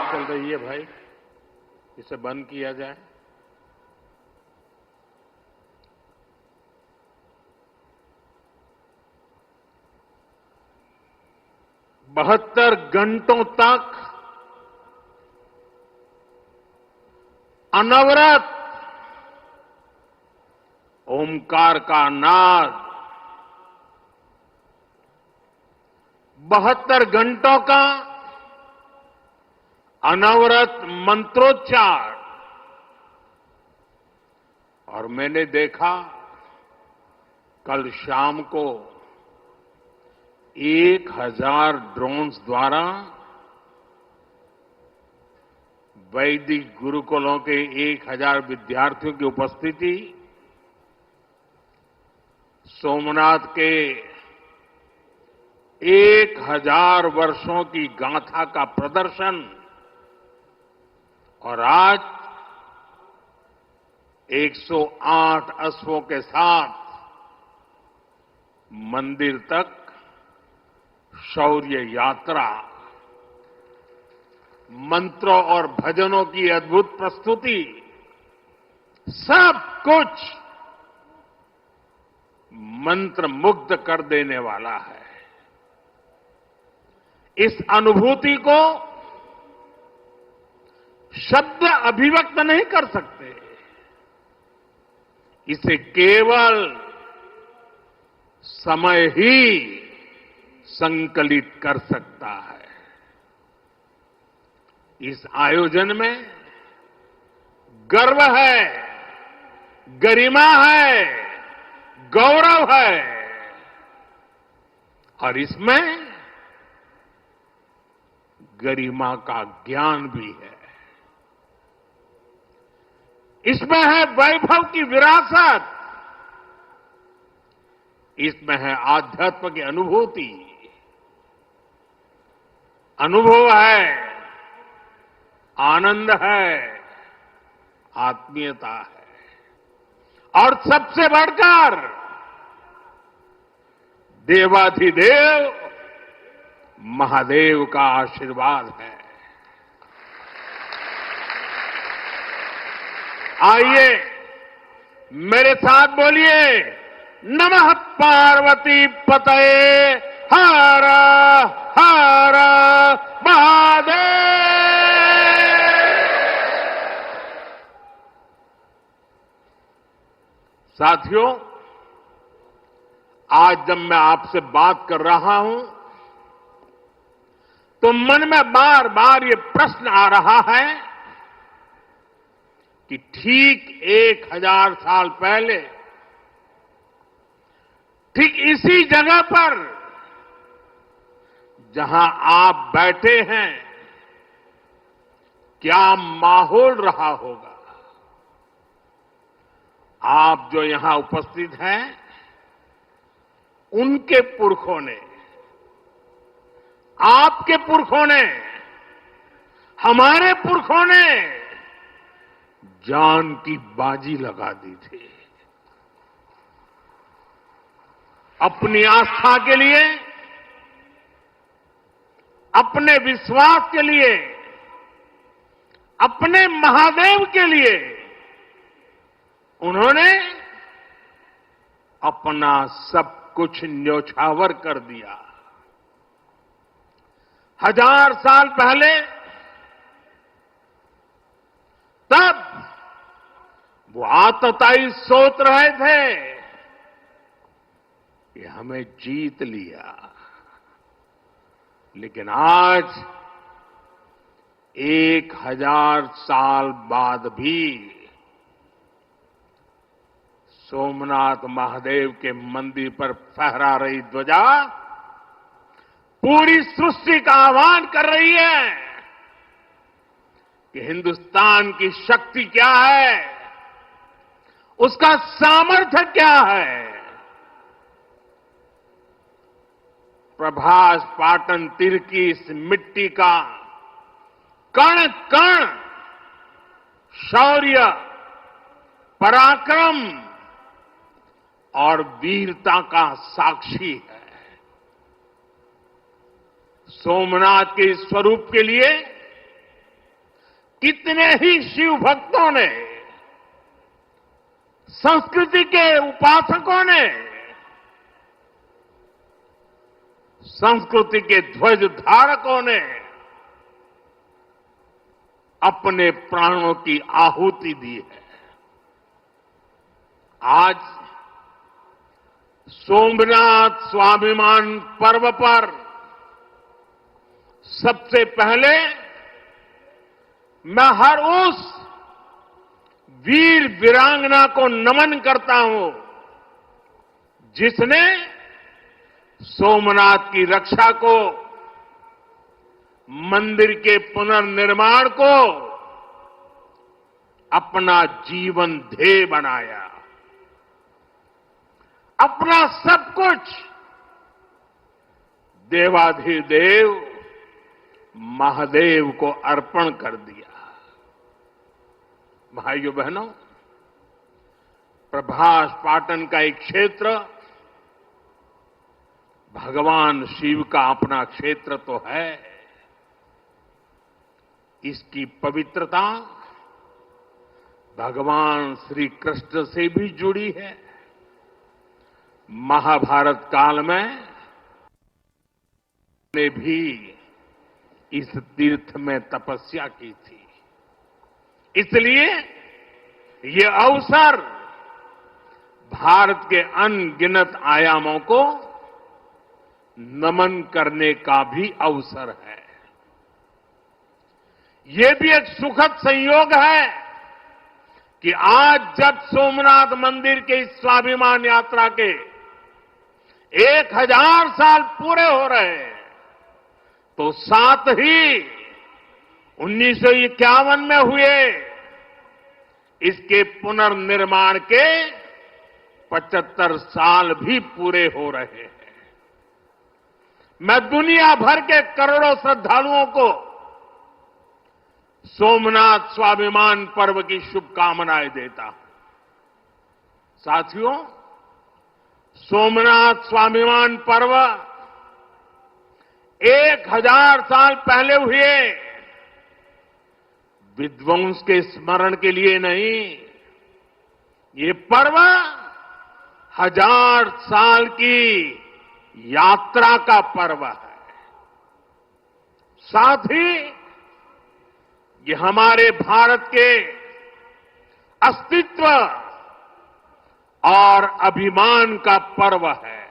चल रही है भाई, इसे बंद किया जाए। बहत्तर घंटों तक अनवरत ओमकार का नाद, 72 घंटों का अनवरत मंत्रोच्चार। और मैंने देखा कल शाम को 1000 ड्रोन्स द्वारा वैदिक गुरुकुलों के 1000 विद्यार्थियों की उपस्थिति, सोमनाथ के 1000 वर्षों की गाथा का प्रदर्शन, और आज 108 अश्वों के साथ मंदिर तक शौर्य यात्रा, मंत्रों और भजनों की अद्भुत प्रस्तुति, सब कुछ मंत्र मुग्ध कर देने वाला है। इस अनुभूति को शब्द अभिव्यक्त नहीं कर सकते, इसे केवल समय ही संकलित कर सकता है। इस आयोजन में गर्व है, गरिमा है, गौरव है, और इसमें गरिमा का ज्ञान भी है। इसमें है वैभव की विरासत, इसमें है आध्यात्म की अनुभूति, अनुभव है, आनंद है, आत्मीयता है, और सबसे बढ़कर देवाधिदेव महादेव का आशीर्वाद है। आइए मेरे साथ बोलिए, नमः पार्वती पतये हर हर महादेव। साथियों, आज जब मैं आपसे बात कर रहा हूं तो मन में बार बार ये प्रश्न आ रहा है कि ठीक 1000 साल पहले ठीक इसी जगह पर जहां आप बैठे हैं, क्या माहौल रहा होगा। आप जो यहां उपस्थित हैं, उनके पुरखों ने, आपके पुरखों ने, हमारे पुरखों ने जान की बाजी लगा दी थी। अपनी आस्था के लिए, अपने विश्वास के लिए, अपने महादेव के लिए उन्होंने अपना सब कुछ न्योछावर कर दिया। 1000 साल पहले तब वो आतताई सोच रहे थे कि हमें जीत लिया, लेकिन आज 1000 साल बाद भी सोमनाथ महादेव के मंदिर पर फहरा रही ध्वजा पूरी सृष्टि का आह्वान कर रही है कि हिंदुस्तान की शक्ति क्या है, उसका सामर्थ्य क्या है। प्रभास पाटन तीर की इस मिट्टी का कण कण शौर्य, पराक्रम और वीरता का साक्षी है। सोमनाथ के इस स्वरूप के लिए कितने ही शिव भक्तों ने, संस्कृति के उपासकों ने, संस्कृति के ध्वज धारकों ने अपने प्राणों की आहुति दी है। आज सोमनाथ स्वाभिमान पर्व पर सबसे पहले मैं हर उस वीर वीरांगना को नमन करता हूं जिसने सोमनाथ की रक्षा को, मंदिर के पुनर्निर्माण को अपना जीवन ध्येय बनाया, अपना सब कुछ देवाधिदेव महादेव को अर्पण कर दिया। भाइयों बहनों, प्रभास पाटन का एक क्षेत्र भगवान शिव का अपना क्षेत्र तो है। इसकी पवित्रता भगवान श्री कृष्ण से भी जुड़ी है। महाभारत काल में ने भी इस तीर्थ में तपस्या की थी। इसलिए ये अवसर भारत के अनगिनत आयामों को नमन करने का भी अवसर है। ये भी एक सुखद संयोग है कि आज जब सोमनाथ मंदिर के इस स्वाभिमान यात्रा के 1000 साल पूरे हो रहे हैं, तो साथ ही 1951 में हुए इसके पुनर्निर्माण के 75 साल भी पूरे हो रहे हैं। मैं दुनिया भर के करोड़ों श्रद्धालुओं को सोमनाथ स्वाभिमान पर्व की शुभकामनाएं देता हूं। साथियों, सोमनाथ स्वाभिमान पर्व 1000 साल पहले हुए विध्वंस के स्मरण के लिए नहीं, ये पर्व 1000 साल की यात्रा का पर्व है। साथ ही ये हमारे भारत के अस्तित्व और अभिमान का पर्व है,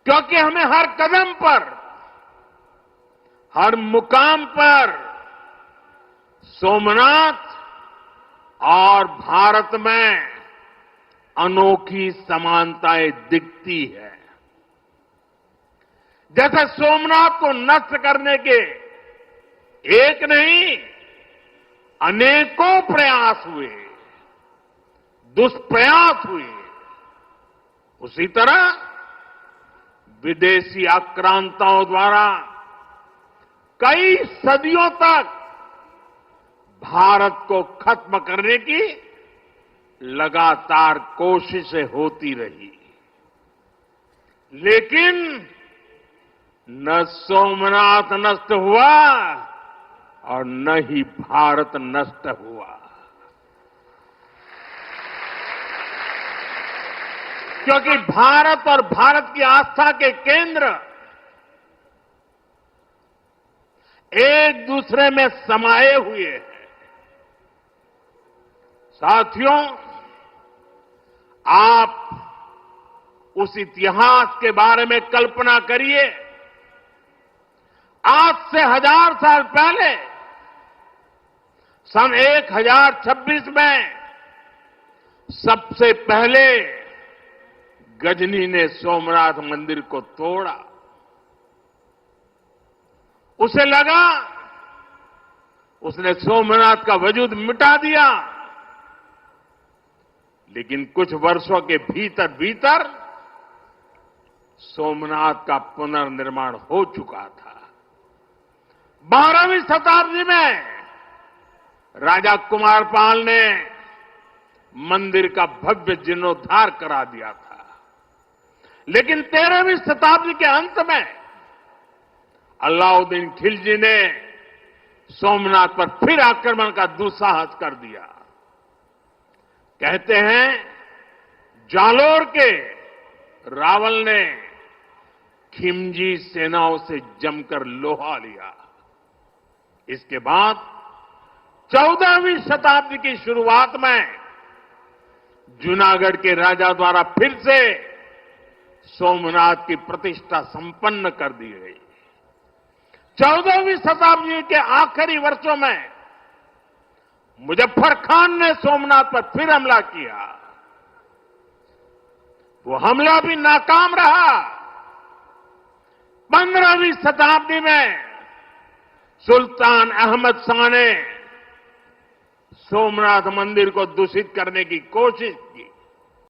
क्योंकि हमें हर कदम पर, हर मुकाम पर सोमनाथ और भारत में अनोखी समानताएं दिखती है। जैसे सोमनाथ को नष्ट करने के एक नहीं अनेकों प्रयास हुए, दुष्प्रयास हुए, उसी तरह विदेशी आक्रांताओं द्वारा कई सदियों तक भारत को खत्म करने की लगातार कोशिशें होती रही, लेकिन न सोमनाथ नष्ट हुआ और न ही भारत नष्ट हुआ, क्योंकि भारत और भारत की आस्था के केंद्र एक दूसरे में समाये हुए हैं। साथियों, आप उस इतिहास के बारे में कल्पना करिए। आज से 1000 साल पहले सन 1026 में सबसे पहले गजनी ने सोमनाथ मंदिर को तोड़ा। उसे लगा उसने सोमनाथ का वजूद मिटा दिया, लेकिन कुछ वर्षों के भीतर भीतर सोमनाथ का पुनर्निर्माण हो चुका था। 12वीं शताब्दी में राजा कुमारपाल ने मंदिर का भव्य जीर्णोद्धार करा दिया था, लेकिन 13वीं शताब्दी के अंत में अलाउद्दीन खिलजी ने सोमनाथ पर फिर आक्रमण का दुस्साहस कर दिया। कहते हैं जालोर के रावल ने खिमजी सेनाओं से जमकर लोहा लिया। इसके बाद 14वीं शताब्दी की शुरुआत में जूनागढ़ के राजा द्वारा फिर से सोमनाथ की प्रतिष्ठा संपन्न कर दी गई। 14वीं शताब्दी के आखिरी वर्षों में मुजफ्फर खान ने सोमनाथ पर फिर हमला किया। वो हमला भी नाकाम रहा। 15वीं शताब्दी में सुल्तान अहमद शाह ने सोमनाथ मंदिर को दूषित करने की कोशिश की।